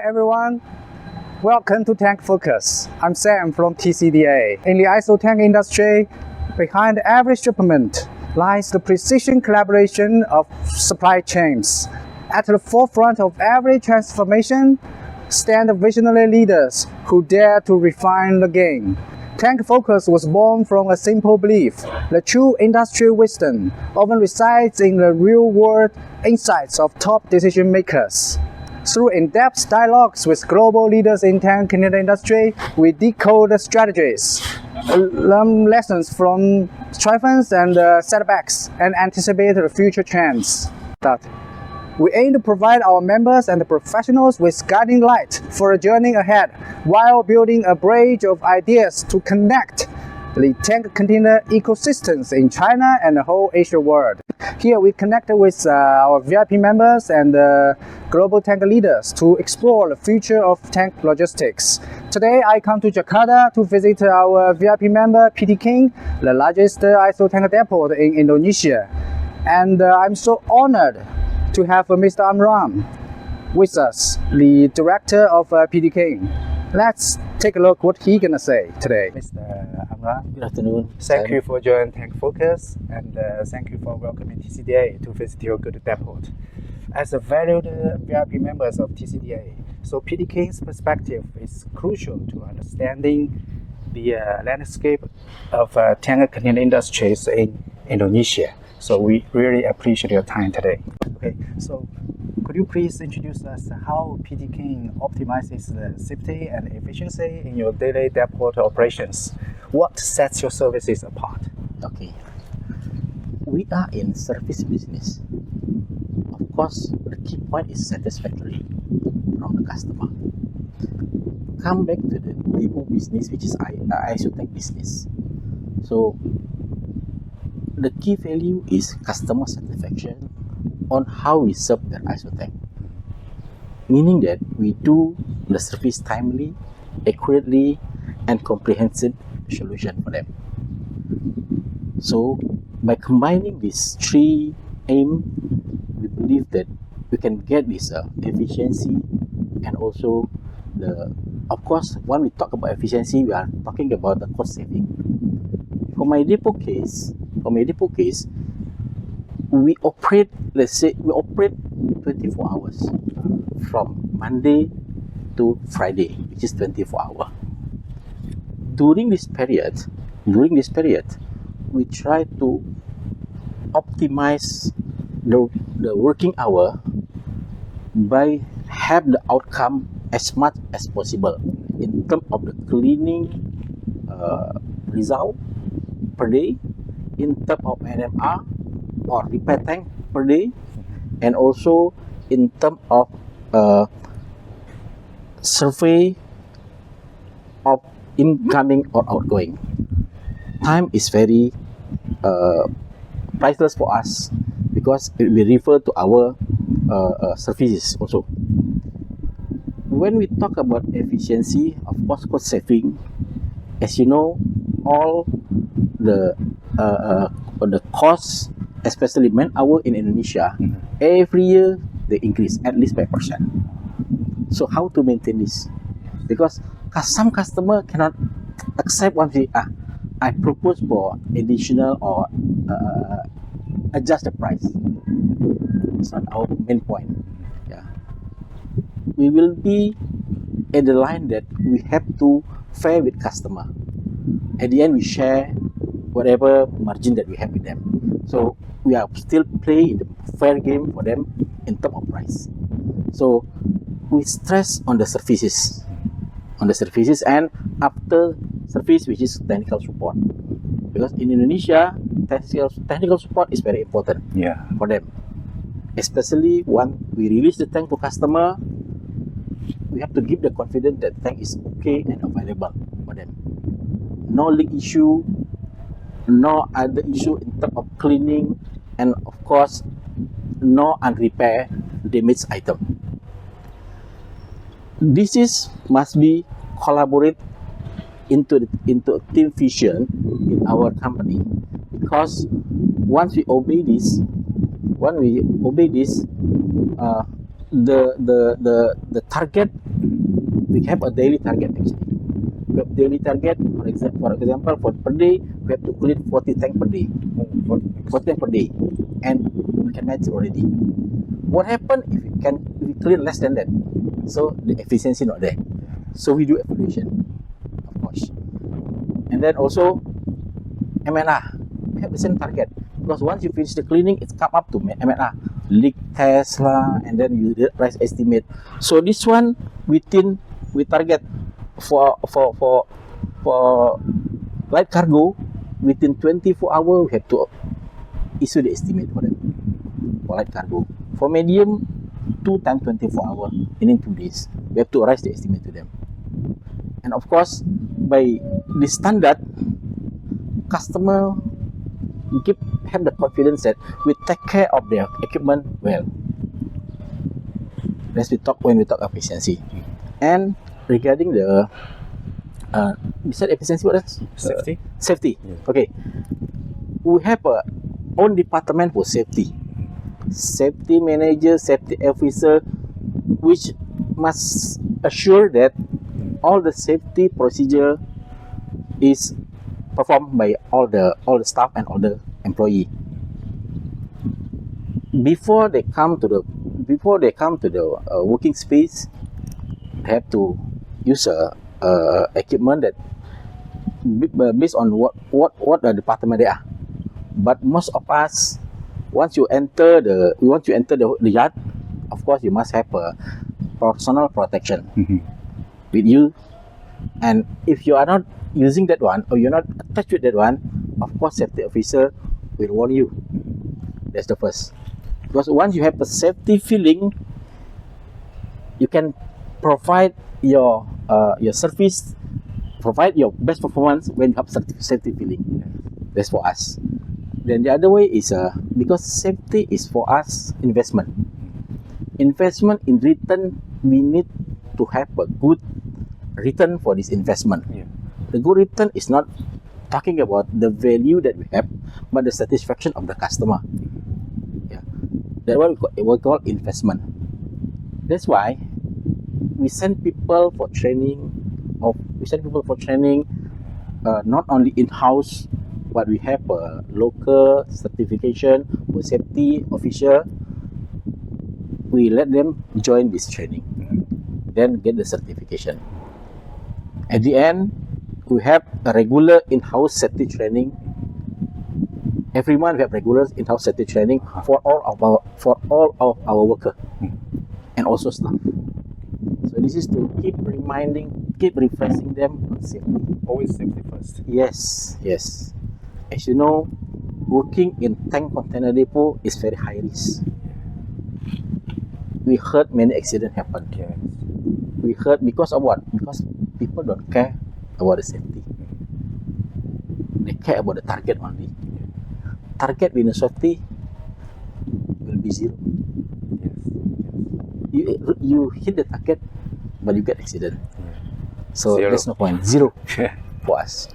everyone. Welcome to TankFocus. I'm Sam from TCDA. In the ISOTANK industry, behind every shipment lies the precision collaboration of supply chains. At the forefront of every transformation stand the visionary leaders who dare to refine the game. TankFocus was born from a simple belief. The true industry wisdom often resides in the real-world insights of top decision makers. Through in-depth dialogues with global leaders in tank industry, we decode the strategies, learn lessons from triumphs and setbacks, and anticipate the future trends. We aim to provide our members and the professionals with guiding light for a journey ahead, while building a bridge of ideas to connect the tank container ecosystems in China and the whole Asia world. Here we connected with our VIP members and global tank leaders to explore the future of tank logistics. Today I come to Jakarta to visit our VIP member PT King, the largest ISOTANK depot in Indonesia. And I'm so honored to have Mr. Amran with us, the director of PT King. Let's take a look what he's gonna say today. Mr. Amran, good afternoon. Thank you for joining TankFocus, and thank you for welcoming TCDA to visit your good depot. As a valued VIP members of TCDA, so PT King's perspective is crucial to understanding the landscape of tank container industries in Indonesia. So we really appreciate your time today. Okay, so could you please introduce us how PT King optimizes the safety and efficiency in your daily depot operations? What sets your services apart? Okay, we are in service business. Of course, the key point is satisfactory from the customer. Come back to the depot business, which is ISOTANK business. So the key value is customer satisfaction on how we serve the ISOTANK, meaning that we do the service timely, accurately, and comprehensive solution for them. So by combining these three aims, we believe that we can get this efficiency and also of course, when we talk about efficiency, we are talking about the cost saving. For my depot case, we operate 24 hours from Monday to Friday, which is 24 hours. During this period, we try to optimize the working hour by have the outcome as much as possible in terms of the cleaning result per day, in terms of NMR or repair tank per day, and also in terms of survey of incoming or outgoing. Time is very priceless for us because we refer to our services also. When we talk about efficiency, of course, cost saving, as you know, all the costs, especially man hour in Indonesia, every year they increase at least 5%. So how to maintain this? Because some customer cannot accept one thing. I propose for additional or adjust the price. It's not our main point. Yeah, we will be at the line that we have to fair with customer. At the end, we share whatever margin that we have with them. So we are still playing the fair game for them in terms of price. So we stress on the services, and after service, which is technical support, because in Indonesia, technical support is very important for them. Especially when we release the tank to customer, we have to give the confidence that tank is okay and available for them. No leak issue, no other issue in terms of cleaning, and of course, no unrepair damaged item. This must be collaborate into a team vision in our company, because once we obey this, the target, we have a daily target actually. We have daily target, for example, for per day, we have to clean 40 tank per day. 40 tank per day. And we can manage already. What happens if we clean less than that? So the efficiency not there. So we do evaluation, of course. And then also MNR, we have the same target. Because once you finish the cleaning, it's come up to MNR, leak test lah, and then you price estimate. So this one we target for light cargo within 24 hours we have to issue the estimate for them for light cargo. For medium, 2 times 24 hours, meaning 2 days. We have to raise the estimate to them. And of course, by this standard, customer have the confidence that we take care of their equipment well. When we talk efficiency. And regarding the besides efficiency, what else? Safety. Safety. Yeah. Okay. We have a own department for safety. Safety manager, safety officer, which must assure that all the safety procedure is performed by all the staff and all the employee. Before they come to the working space, they have to use equipment that based on what the department they are. But most of us, once you enter the yard, of course you must have a personal protection with you. And if you are not using that one or you're not attached with that one, of course safety officer will warn you. That's the first. Because once you have a safety feeling, you can provide your service, provide your best performance when you have safety feeling. That's for us. Then the other way is because safety is for us investment. Investment in return, we need to have a good return for this investment. Yeah. The good return is not talking about the value that we have, but the satisfaction of the customer. Yeah, that's what we call investment. That's why we send people for training. Not only in-house, but we have a local certification for safety officer. We let them join this training, then get the certification. At the end, we have a regular in-house safety training. Every month we have regular in-house safety training for all of our workers and also staff. So this is to keep refreshing them on safety. Always safety first. Yes. As you know, working in tank container depot is very high risk. We heard many accidents happen. Yes. We heard because of what? Because people don't care about the safety. They care about the target only. Target with no safety will be zero. Yes. You hit the target, but you get accident. So Zero. there's no point. Zero for us.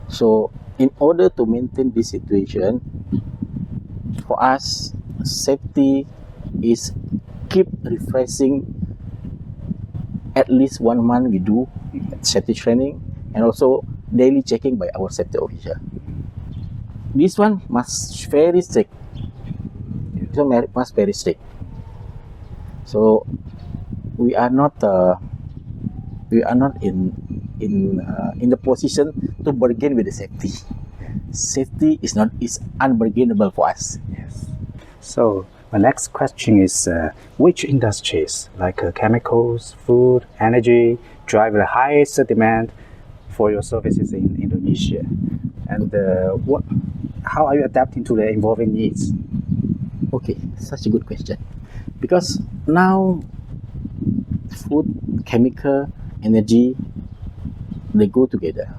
So in order to maintain this situation, for us, safety is keep refreshing. At least 1 month we do safety training and also daily checking by our safety officer. This one must very strict. This one must very strict. So we are not in the position to bargain with the safety. Safety is unbargainable for us. Yes. So my next question is, which industries like chemicals, food, energy drive the highest demand for your services in Indonesia? And how are you adapting to the evolving needs? Okay, such a good question. Because now food, chemical, energy, they go together.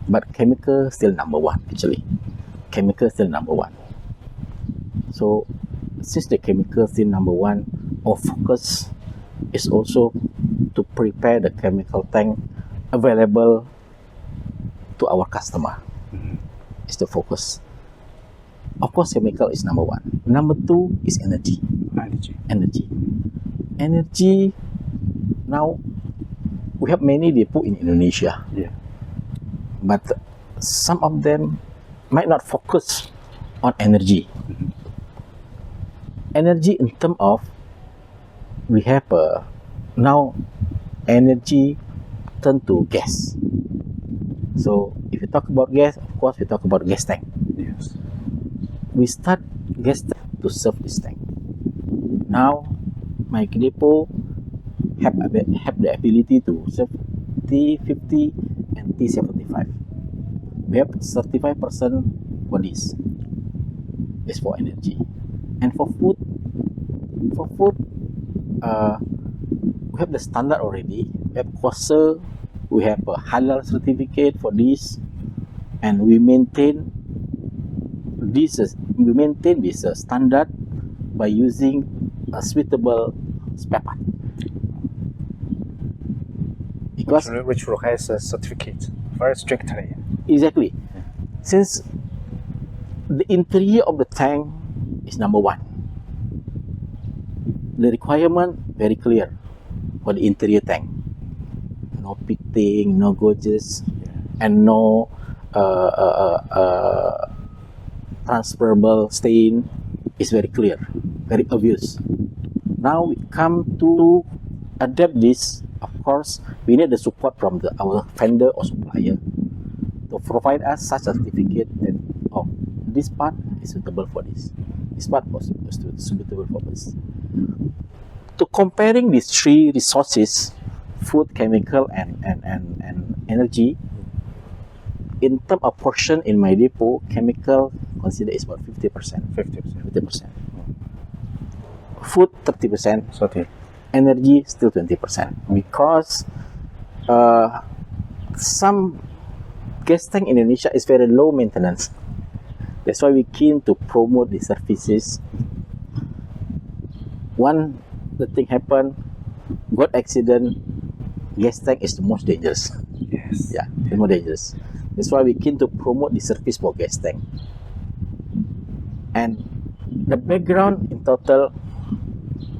But chemical still number one actually. Chemical still number one. So since the chemical still number one, our focus is also to prepare the chemical tank available to our customer. It's the focus. Of course, chemical is number one. Number two is energy. Energy. energy, now we have many depot in Indonesia, Yeah. but some of them might not focus on energy. Energy in terms of we have now energy turn to gas. So if you talk about gas, of course we talk about gas tank. Yes. We start gas tank to serve this tank. Now my depot have the ability to serve T50 and T75. We have 35% for this. Is for energy. And for food, we have the standard already. We have kosher, we have a halal certificate for this, and we maintain this standard by using a suitable spare part. Because Which requires a certificate very strictly. exactly, since the interior of the tank is number one. The requirement very clear for the interior tank. No pitting, no gauges, and no transferable stain is very clear, very obvious. Now we come to adapt this. Of course, we need the support from our vendor or supplier to provide us such a certificate that this part is suitable for this. This part was suitable for this. To comparing these three resources, food, chemical, and energy, in terms of portion in my depot, chemical consider is about 50%. 50%. Food 30%. Okay. Energy still 20%. Because some gas tank in Indonesia is very low maintenance. That's why we keen to promote the services. The thing happen, got accident, gas tank is the most dangerous. Yes. Yeah, the most dangerous. That's why we keen to promote the service for gas tank. And the background in total,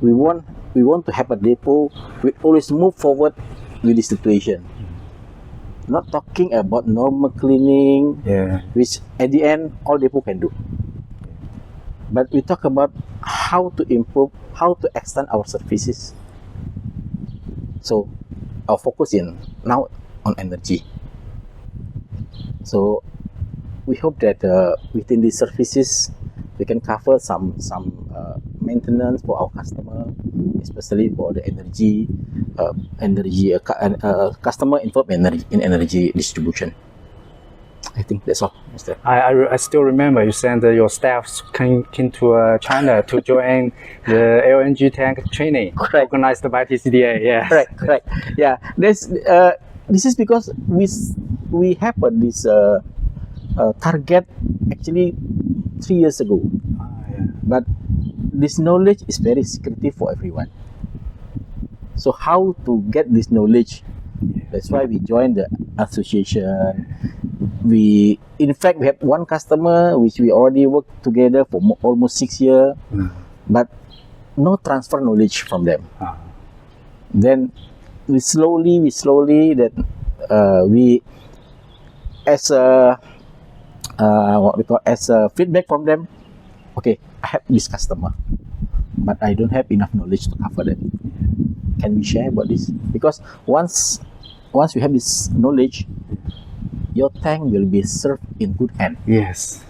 we want to have a depot. We always move forward with the situation. Not talking about normal cleaning, which at the end all depot can do. But we talk about how to improve, how to extend our services. So our focus in now on energy. So we hope that within these services we can cover some maintenance for our customer, especially for the customer involved in energy distribution. I think that's all, Mr. I still remember you sent your staff came to China to join the LNG tank training organized by TCDA. Yeah. Correct. Yeah. This is because we have this target actually 3 years ago. But this knowledge is very secretive for everyone. So how to get this knowledge? That's why we joined the association. In fact, we have one customer which we already worked together for almost 6 years, but no transfer knowledge from them. Then we slowly that as a feedback from them. Okay, I have this customer, but I don't have enough knowledge to cover them. Can we share about this? Because once you have this knowledge, your tank will be served in good hand. Yes.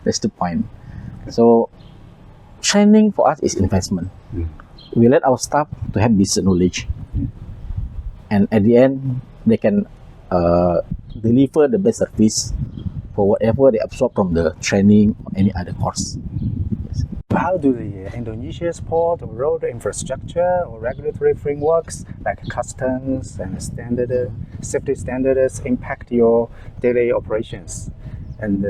That's the point. So training for us is investment. We let our staff to have this knowledge, and at the end they can deliver the best service for whatever they absorb from the training or any other course. Yes. How do the Indonesia support road infrastructure or regulatory frameworks like customs and safety standards impact your daily operations? And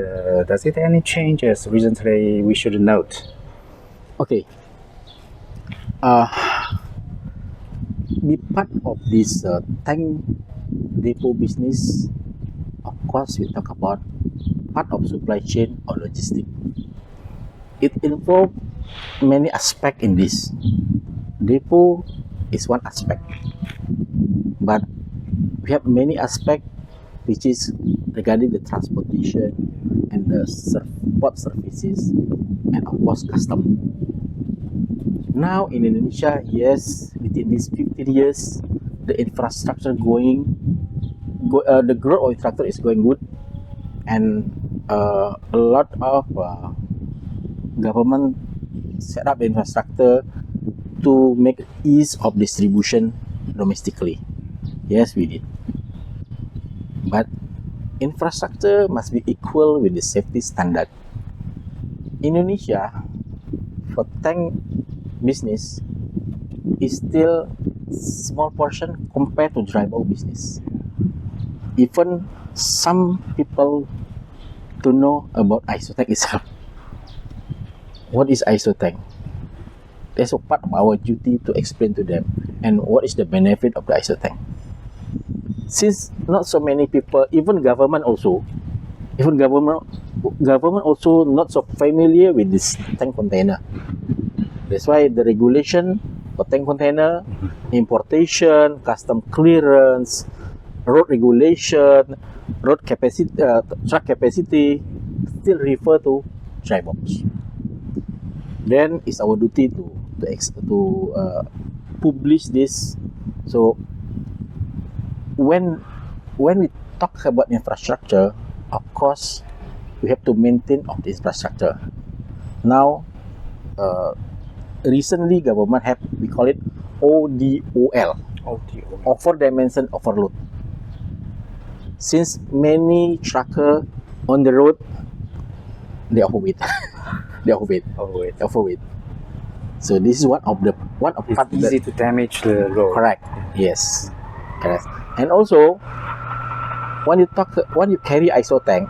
does it any changes recently we should note? Okay. Be part of this tank depot business. Of course, we talk about part of supply chain or logistics. It involves many aspects in this. Depot is one aspect, but we have many aspects which is regarding the transportation and the port services and of course custom. Now in Indonesia, yes, within these 15 years, the infrastructure the growth of infrastructure is going good, and a lot of government set up the infrastructure to make ease of distribution domestically. Yes, we did. But infrastructure must be equal with the safety standard. Indonesia, for tank business, is still small portion compared to dry bulk business. Even some people don't know about ISOTANK itself. What is ISOTANK? That's a part of our duty to explain to them, and what is the benefit of the ISOTANK. Since not so many people, even government also not so familiar with this tank container. That's why the regulation for tank container, importation, custom clearance, road regulation, road capacity, truck capacity still refer to dry box. Then it's our duty to publish this. So when we talk about infrastructure, of course we have to maintain of the infrastructure. Now recently government have, we call it ODOL, over dimension overload. Since many trucker on the road, they overweight. They overweight. So this is one of the It's easy to damage the road. Correct. Yes. Correct. And also, when you carry ISOTANK,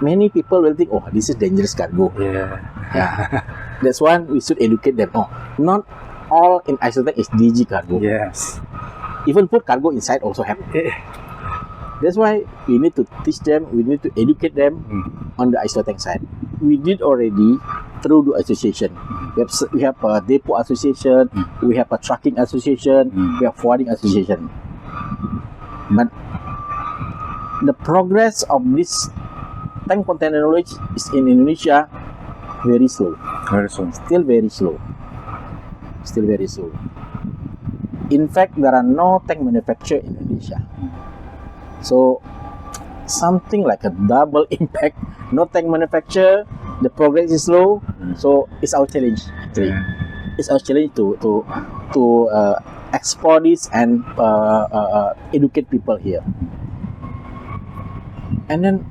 many people will think, oh, this is dangerous cargo. Yeah. That's why we should educate them. Oh, not all in ISOTANK is DG cargo. Yes. Even food cargo inside also have. That's why we need to teach them, we need to educate them on the ISOTANK side. We did already through the association. We have a depot association, we have a trucking association, we have forwarding association. But the progress of this tank container knowledge is in Indonesia very slow. Still very slow. In fact, there are no tank manufacturer in Indonesia. So something like a double impact. No tank manufacturer, the progress is slow. So it's our challenge. Actually, it's our challenge to explore this and educate people here. And then,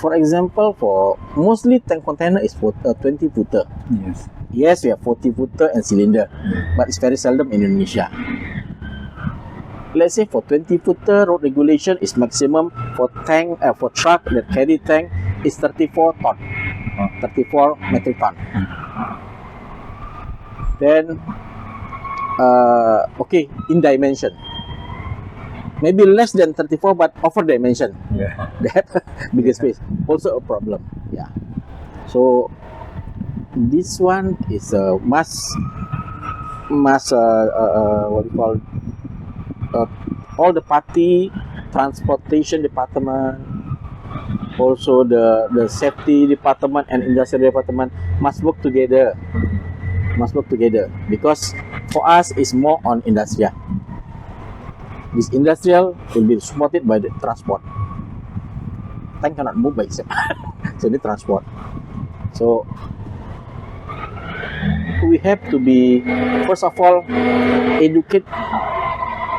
for example, for mostly tank container is for 20 footer. Yes, we have 40 footer and cylinder, but it's very seldom in Indonesia. Let's say for 20 footer, road regulation is maximum for tank for truck that carry tank is 34 ton, 34 metric ton. Then, okay, in dimension, maybe less than 34, but over dimension. They have bigger space. Also a problem. Yeah. So this one is a must. What we call. All the party, transportation department, also the safety department and industrial department must work together. Because for us it's more on industrial. This industrial will be supported by the transport. Tank cannot move by itself, so the transport. So we have to be, first of all, educate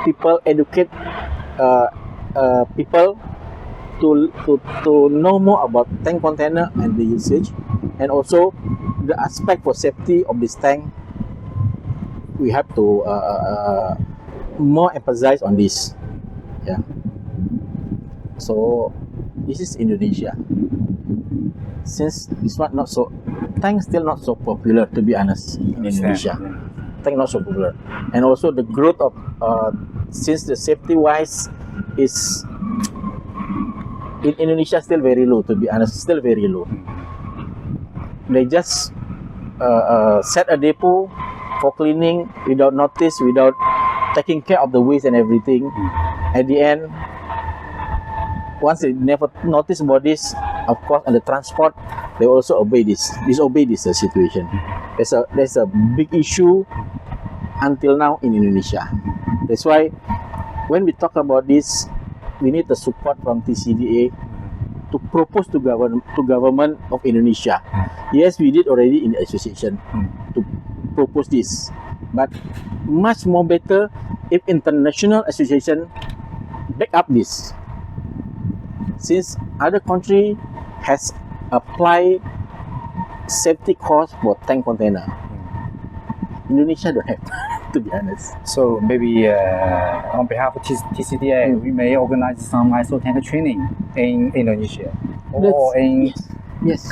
people to know more about tank container and the usage, and also the aspect for safety of this tank. We have to more emphasize on this. Yeah. So this is Indonesia. Since this one not so, tank still not so popular, to be honest, in Indonesia. Tank not so popular, and also the growth of since the safety wise is in Indonesia still very low, to be honest, still very low. They just set a depot for cleaning without notice, without taking care of the waste and everything. At the end, once they never notice about this, of course, on the transport, they also disobey this situation. There's a big issue until now in Indonesia. That's why when we talk about this, we need the support from TCDA to propose to government of Indonesia. Yes, we did already in the association to propose this, but much more better if international association back up this. Since other country has applied safety course for tank container, Indonesia don't have, to be honest. So maybe on behalf of TCDA, we may organize some ISOTANK training in Indonesia or in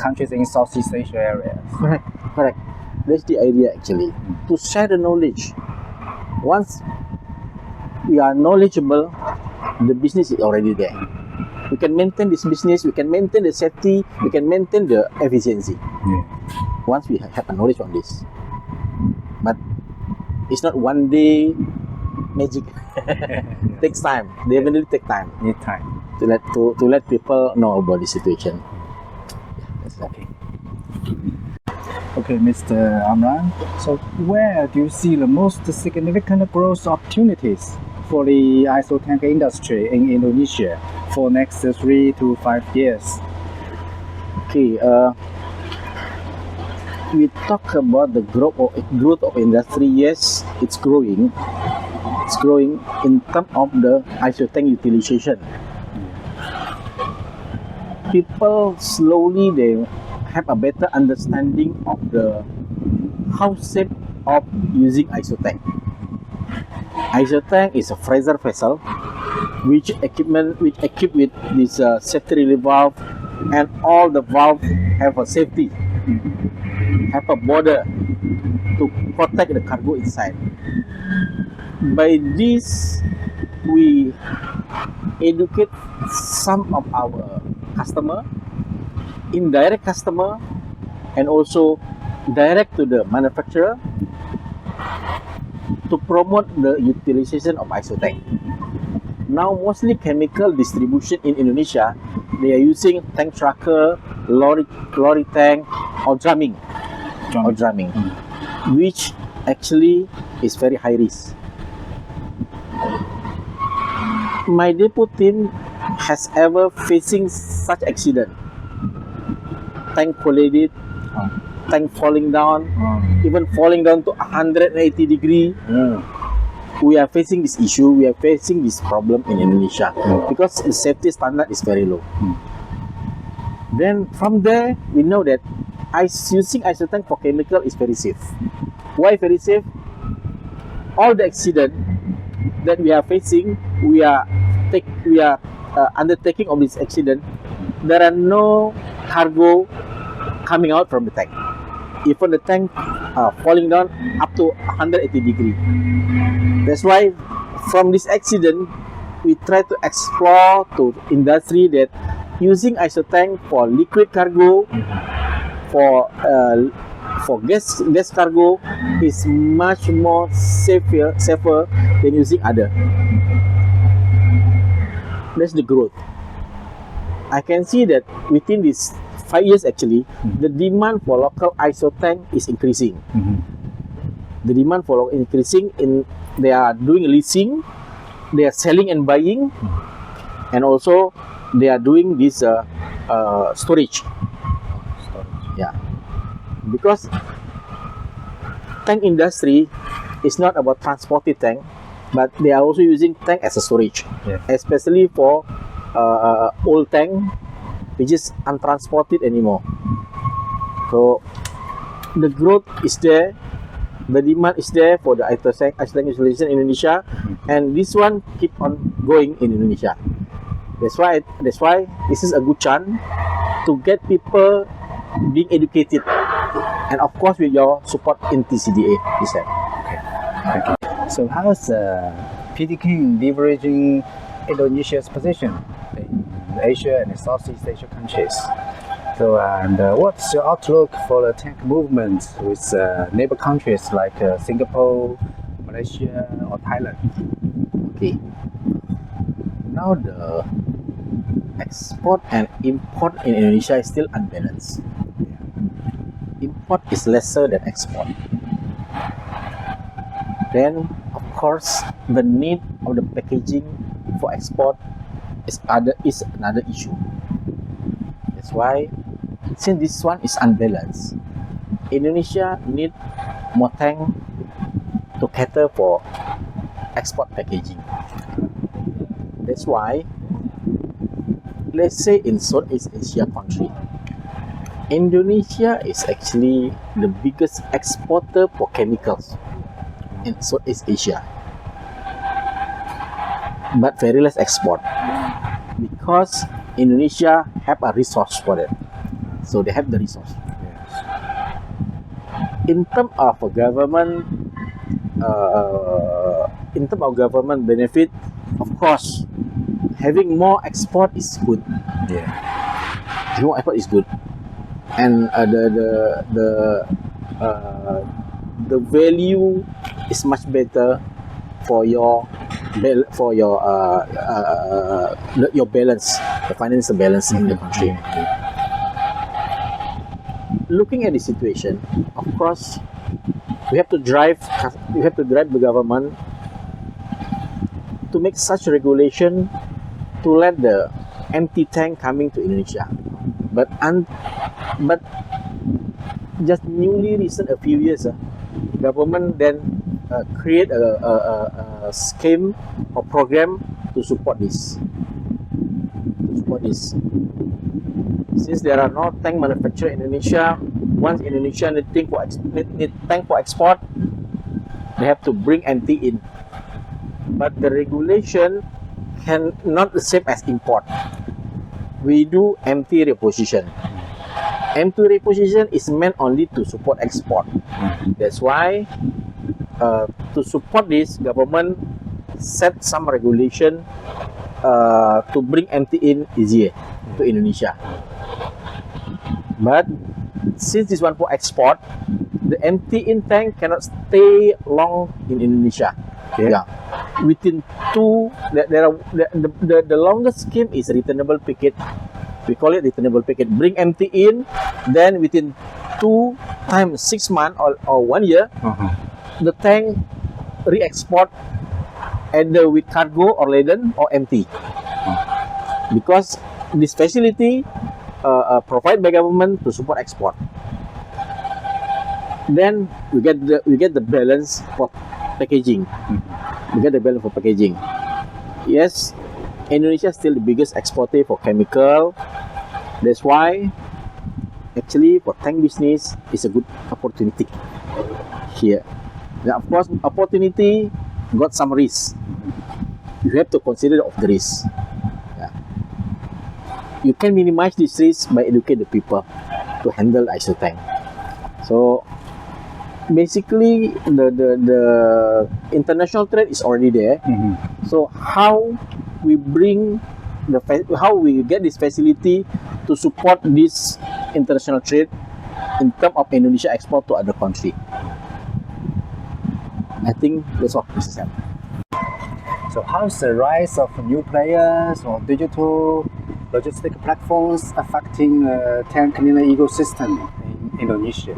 countries in Southeast Asia area. Correct. That's the idea actually, to share the knowledge. Once we are knowledgeable, the business is already there. We can maintain this business, we can maintain the safety, we can maintain the efficiency. Once we have a knowledge on this. But it's not one day magic. Takes time. Definitely take time. Need time to let people know about the situation. Okay. Okay, Mr. Amran. So where do you see the most significant growth opportunities for the ISOTANK industry in Indonesia for next 3 to 5 years? Okay, we talk about the growth of industry. Yes, it's growing. It's growing in terms of the ISOTANK utilization. People slowly they have a better understanding of the how safe of using ISOTANK. ISOTANK is a freezer vessel which equipped with this safety relief valve, and all the valve have a safety, have a border to protect the cargo inside. By this, we educate some of our customer, indirect customer, and also direct to the manufacturer to promote the utilization of ISOTANK. Now, mostly chemical distribution in Indonesia, they are using tank tracker, lorry tank, or drumming, which actually is very high risk. My depot team has ever facing such accident. Tank collided, tank falling down, even falling down to 180 degree. We are facing this issue, we are facing this problem in Indonesia because the safety standard is very low. Then from there, we know that using ISOTANK for chemical is very safe. Why very safe? All the accident that we are facing, we are undertaking of this accident. There are no cargo coming out from the tank. Even the tank falling down up to 180 degree. That's why from this accident, we try to explore to industry that using ISOTANK for liquid cargo, for gas cargo is much more safer than using other. That's the growth. I can see that within these 5 years actually, the demand for local ISOTANK is increasing. The demand for local increasing they are doing leasing, they are selling and buying, and also they are doing this storage. Yeah, because tank industry is not about transporting tank, but they are also using tank as a storage, especially for old tank which is untransported anymore. So the growth is there, the demand is there for the ISOTANK utilization in Indonesia, and this one keep on going in Indonesia. That's why this is a good chance to get people being educated, and of course with your support in TCDA. Okay. Thank you. So how is PT King leveraging Indonesia's position in Asia and Southeast Asia countries So, and what's your outlook for the tank movement with neighbor countries like Singapore, Malaysia, or Thailand? Okay. Now the export and import in Indonesia is still unbalanced. Import is lesser than export. Then, of course, the need of the packaging for export is another issue. That's why, since this one is unbalanced, Indonesia need more tank to cater for export packaging. That's why, let's say in Southeast Asia country, Indonesia is actually the biggest exporter for chemicals in Southeast Asia, but very less export because Indonesia have a resource for it. So they have the resource. In terms of government, benefit, of course, having more export is good. More export is good, and the value is much better for your balance, the financial balance in the country. Looking at the situation, of course, we have to drive the government to make such regulation to let the empty tank coming to Indonesia. But just newly recent, a few years, government then create a scheme or program to support this. Since there are no tank manufacturer in Indonesia, once Indonesia need tank for export, they have to bring empty in. But the regulation can not the same as import. We do empty reposition. Empty reposition is meant only to support export. That's why to support this, government set some regulation to bring empty in easier to Indonesia. But since this one for export, the empty in tank cannot stay long in Indonesia. Within two, the longest scheme is returnable packet. We call it returnable packet. Bring empty in, then within 2 times 6 months or 1 year, the tank re-export either with cargo or laden or empty. Because this facility provided by government to support export. Then we get the balance for packaging. We get the balance for packaging. Yes, Indonesia is still the biggest exporter for chemical. That's why actually for tank business is a good opportunity here. Now, of course, opportunity got some risk. You have to consider of the risk. You can minimize this risk by educating the people to handle ISOTANK. So basically, the international trade is already there. So how we get this facility to support this international trade in terms of Indonesia export to other country? I think that's all, Mr. Sam. So how's the rise of new players or digital logistic platforms affecting the tank container ecosystem in Indonesia?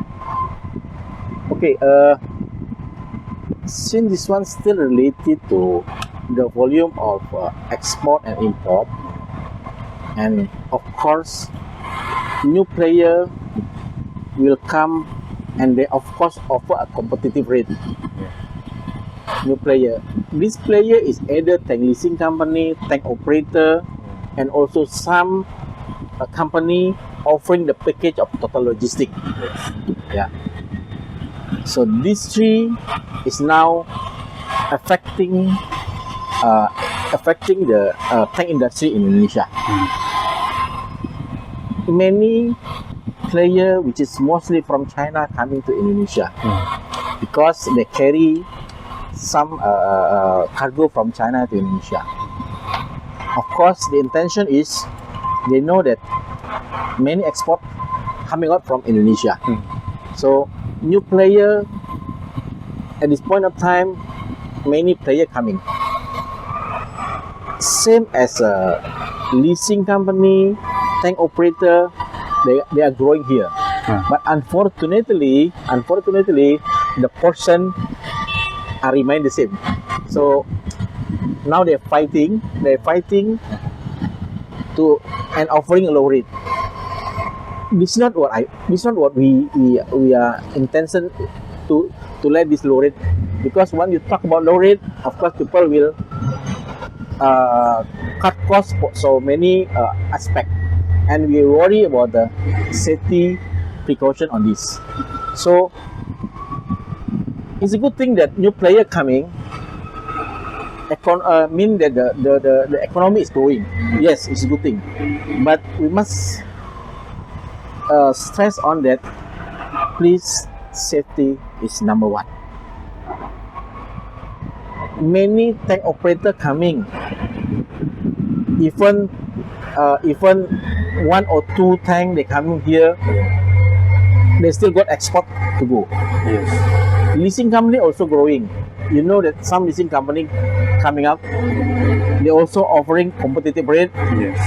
Okay, since this one still related to the volume of export and import, and of course, new player will come and they of course offer a competitive rate. New player. This player is either tank leasing company, tank operator, and also some company offering the package of total logistics. So these three is now affecting the tank industry in Indonesia. Many player, which is mostly from China, coming to Indonesia because they carry some cargo from China to Indonesia. Of course, the intention is they know that many export coming out from Indonesia. So new player at this point of time, many player coming. Same as a leasing company, tank operator, they are growing here. But unfortunately, the portion remain the same. So now they're fighting to and offering a low rate. This is not what we are intention to let this low rate, because when you talk about low rate, of course people will cut costs for so many aspects, and we worry about the safety precaution on this. So it's a good thing that new player coming mean that the economy is growing. Yes, it's a good thing, but we must stress on that. Please, safety is number one. Many tank operator coming, even one or two tank they coming here, they still got export to go. Yes. Leasing company also growing. You know that some leasing company coming up, they also offering competitive rate. Yes.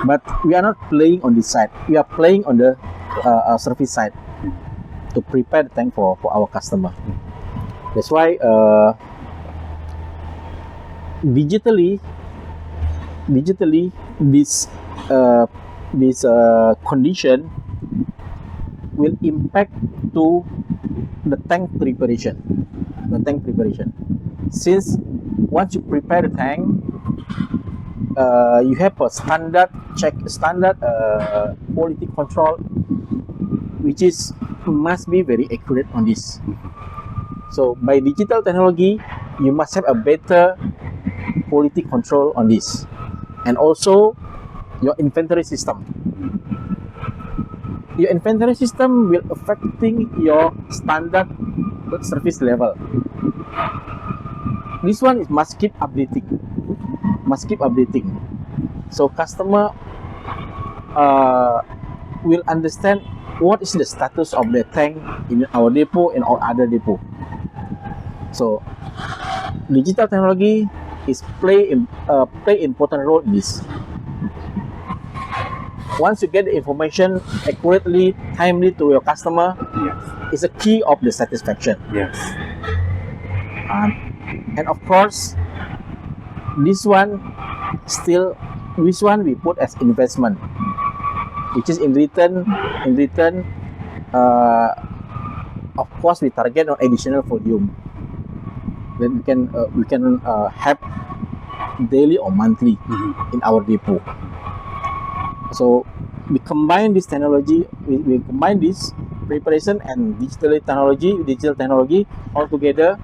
But we are not playing on this side. We are playing on the service side to prepare the tank for our customer. That's why digitally this condition will impact to the tank preparation. Since once you prepare the tank, you have a standard quality control, which must be very accurate on this. So by digital technology, you must have a better quality control on this, and also your inventory system. Your inventory system will affecting your standard service level. This one must keep updating. So customer will understand what is the status of the tank in our depot and our other depot. So digital technology is play important role in this. Once you get the information accurately, timely to your customer, Yes. it's a key of the satisfaction. Yes. And of course, this one we put as investment, which is in return. Of course, we target on additional volume. Then we can have daily or monthly in our depot. So we combine this technology, we combine this preparation and digital technology all together,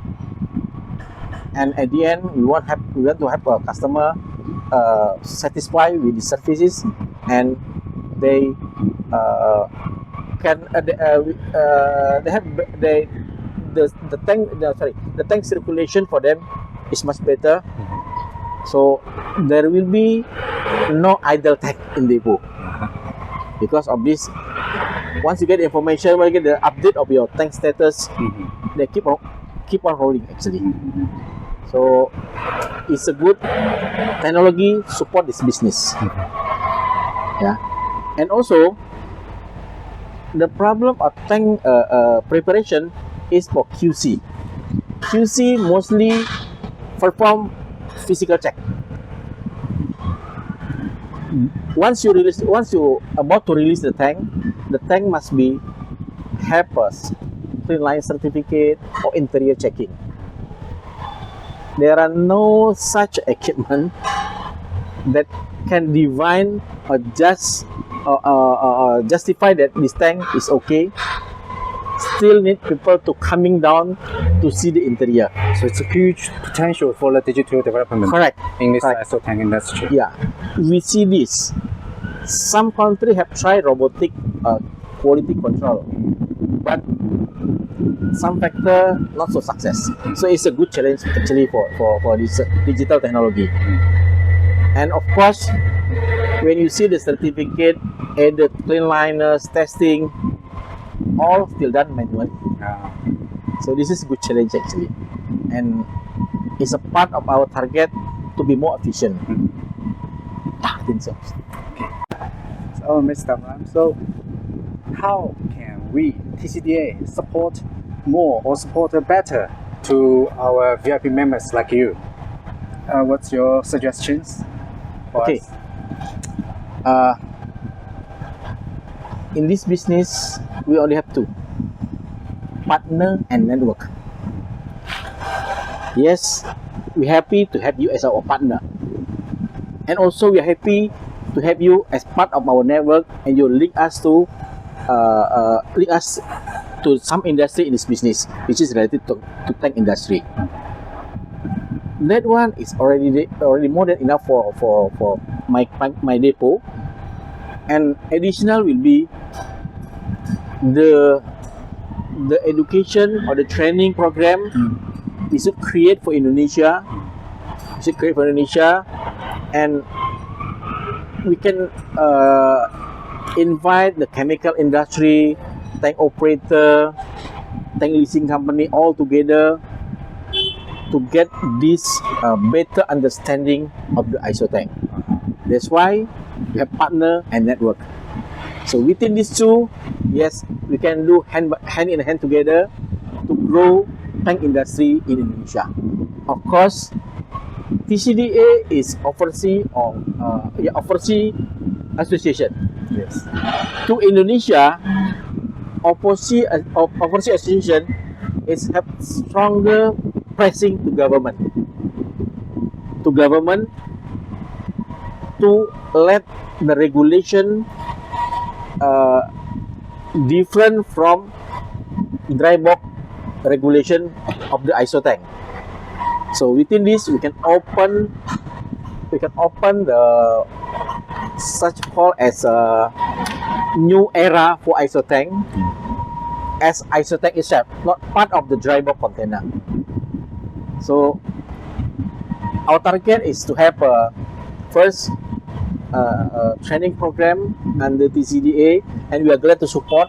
and at the end we want to have a customer satisfied with the services, and they the tank circulation for them is much better. So there will be no idle tank in depot. Because of this, once you get information, when you get the update of your tank status, they keep on rolling actually. So it's a good technology support this business. Yeah, and also the problem of tank preparation is for QC. QC mostly perform physical check. Once you about to release the tank must have a Frontline certificate or interior checking. There are no such equipment that can divine or justify that this tank is okay. Still need people to coming down to see the interior. So it's a huge potential for the digital development. Correct. In this Correct. ISOTANK industry. Yeah, we see this. Some countries have tried robotic quality control, but some factor not so success. So it's a good challenge actually for this digital technology. And of course, when you see the certificate either clean liners, testing, all still done manually. So this is a good challenge actually, and it's a part of our target to be more efficient. I think so. So, Mr. Amran, so how can we, TCDA, support more or support better to our VIP members like you? What's your suggestions for Okay. us? In this business, we only have two: partner and network. Yes, we're happy to have you as our partner, and also we are happy to have you as part of our network, and you link us to some industry in this business, which is related to tank industry. That one is already more than enough for my depot, and additional will be the education or the training program we should create for Indonesia. And we can invite the chemical industry, tank operator, tank leasing company all together to get this better understanding of the ISOTANK. That's why we have partner and network. So within these two, yes, we can do hand in hand together to grow tank industry in Indonesia. Of course, TCDA is oversee association. Yes. To Indonesia, oversee association is have stronger pressing to government to let the regulation different from dry bulk regulation of the ISOTANK. So within this, we can open the such called as a new era for ISOTANK, as ISOTANK itself, not part of the dry bulk container. So our target is to have a first training program under TCDA, and we are glad to support,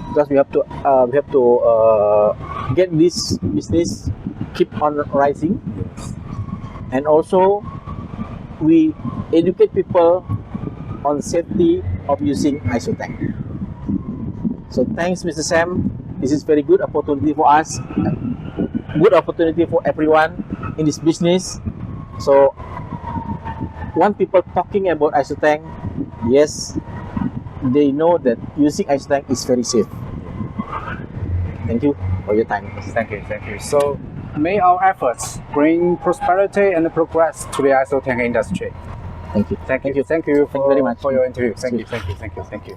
because we have to get this business keep on rising. Yes. And also we educate people on safety of using ISOTANK. So thanks, Mr. Sam. This is very good opportunity for us, good opportunity for everyone in this business. So when people talking about ISOTANK, yes, they know that using ISOTANK is very safe. Thank you for your time. Thank you. So may our efforts bring prosperity and progress to the ISOTANK industry. Thank you. Thank you very much for your interview. Thank you. Thank you.